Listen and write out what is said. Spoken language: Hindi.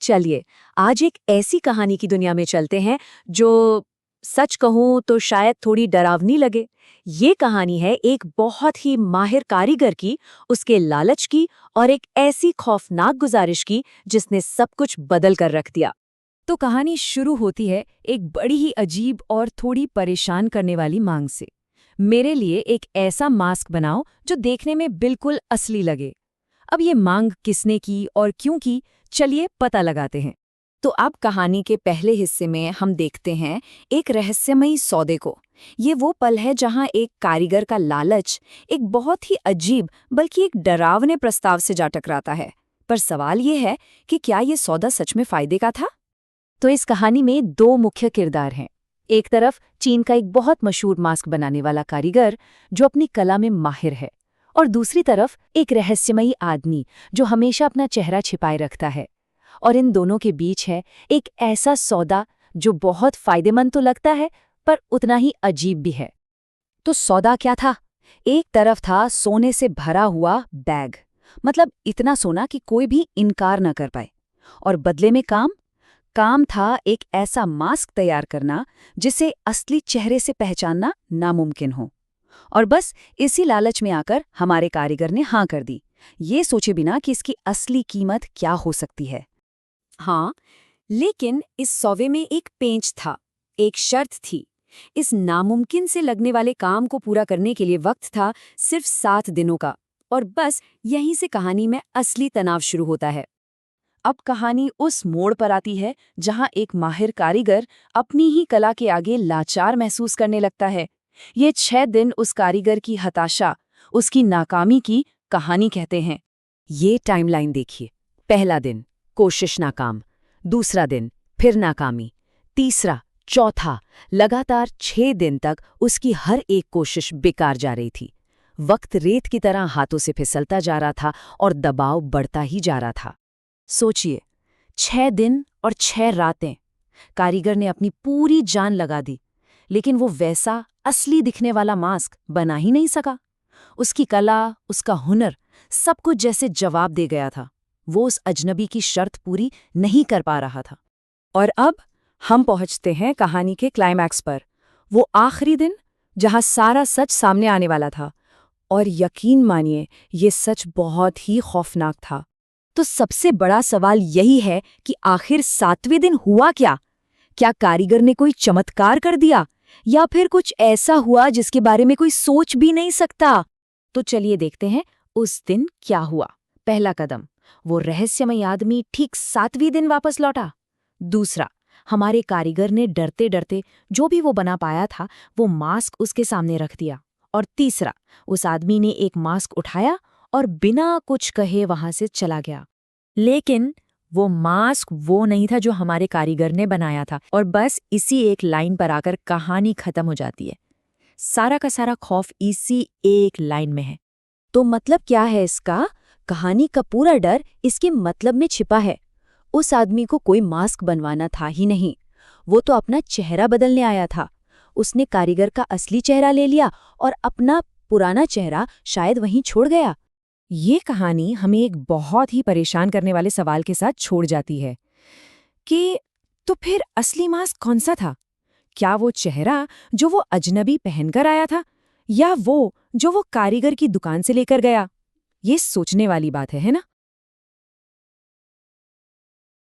चलिए, आज एक ऐसी कहानी की दुनिया में चलते हैं जो सच कहूं तो शायद थोड़ी डरावनी लगे। ये कहानी है एक बहुत ही माहिर कारीगर की, उसके लालच की और एक ऐसी खौफनाक गुजारिश की जिसने सब कुछ बदल कर रख दिया। तो कहानी शुरू होती है एक बड़ी ही अजीब और थोड़ी परेशान करने वाली मांग से। मेरे लिए एक ऐसा मास्क बनाओ जो देखने में बिल्कुल असली लगे। अब ये मांग किसने की और क्यों की, चलिए पता लगाते हैं। तो अब कहानी के पहले हिस्से में हम देखते हैं एक रहस्यमयी सौदे को। ये वो पल है जहां एक कारीगर का लालच एक बहुत ही अजीब बल्कि एक डरावने प्रस्ताव से जा टकराता है। पर सवाल ये है कि क्या ये सौदा सच में फायदे का था? तो इस कहानी में दो मुख्य किरदार हैं। एक तरफ चीन का एक बहुत मशहूर मास्क बनाने वाला कारीगर जो अपनी कला में माहिर है, और दूसरी तरफ एक रहस्यमयी आदमी जो हमेशा अपना चेहरा छिपाए रखता है। और इन दोनों के बीच है एक ऐसा सौदा जो बहुत फायदेमंद तो लगता है पर उतना ही अजीब भी है। तो सौदा क्या था? एक तरफ था सोने से भरा हुआ बैग, मतलब इतना सोना कि कोई भी इनकार न कर पाए। और बदले में काम था एक ऐसा मास्क तैयार करना जिसे असली चेहरे से पहचानना नामुमकिन हो। और बस इसी लालच में आकर हमारे कारीगर ने हाँ कर दी, ये सोचे बिना कि इसकी असली कीमत क्या हो सकती है। हाँ, लेकिन इस सौदे में एक पेंच था, एक शर्त थी। इस नामुमकिन से लगने वाले काम को पूरा करने के लिए वक्त था सिर्फ 7 दिनों का। और बस यहीं से कहानी में असली तनाव शुरू होता है। अब कहानी उस मोड़ पर आती है जहां एक माहिर कारीगर अपनी ही कला के आगे लाचार महसूस करने लगता है। ये 6 दिन उस कारीगर की हताशा, उसकी नाकामी की कहानी कहते हैं। ये टाइमलाइन देखिए। पहला दिन कोशिश नाकाम, दूसरा दिन फिर नाकामी, तीसरा, चौथा, लगातार 6 दिन तक उसकी हर एक कोशिश बेकार जा रही थी। वक्त रेत की तरह हाथों से फिसलता जा रहा था और दबाव बढ़ता ही जा रहा था। सोचिए, 6 दिन और 6 रातें कारीगर ने अपनी पूरी जान लगा दी, लेकिन वो वैसा असली दिखने वाला मास्क बना ही नहीं सका। उसकी कला, उसका हुनर, सब कुछ जैसे जवाब दे गया था। वो उस अजनबी की शर्त पूरी नहीं कर पा रहा था। और अब हम पहुंचते हैं कहानी के क्लाइमैक्स पर, वो आखिरी दिन जहां सारा सच सामने आने वाला था। और यकीन मानिए, ये सच बहुत ही खौफनाक था। तो सबसे बड़ा सवाल यही है कि आखिर 7वें दिन हुआ क्या? क्या कारीगर ने कोई चमत्कार कर दिया, या फिर कुछ ऐसा हुआ जिसके बारे में कोई सोच भी नहीं सकता? तो चलिए देखते हैं उस दिन क्या हुआ। पहला कदम, वो रहस्यमय आदमी ठीक 7वें दिन वापस लौटा। दूसरा, हमारे कारीगर ने डरते डरते जो भी वो बना पाया था वो मास्क उसके सामने रख दिया। और तीसरा, उस आदमी ने एक मास्क उठाया और बिना कुछ कहे वहां से चला गया। लेकिन वो मास्क वो नहीं था जो हमारे कारीगर ने बनाया था। और बस इसी एक लाइन पर आकर कहानी खत्म हो जाती है। सारा का सारा खौफ इसी एक लाइन में है। तो मतलब क्या है इसका? कहानी का पूरा डर इसके मतलब में छिपा है। उस आदमी को कोई मास्क बनवाना था ही नहीं, वो तो अपना चेहरा बदलने आया था। उसने कारीगर का असली चेहरा ले लिया और अपना पुराना चेहरा शायद वहीं छोड़ गया। ये कहानी हमें एक बहुत ही परेशान करने वाले सवाल के साथ छोड़ जाती है कि तो फिर असली मास्क कौन सा था? क्या वो चेहरा जो वो अजनबी पहनकर आया था, या वो जो वो कारीगर की दुकान से लेकर गया? ये सोचने वाली बात है ना?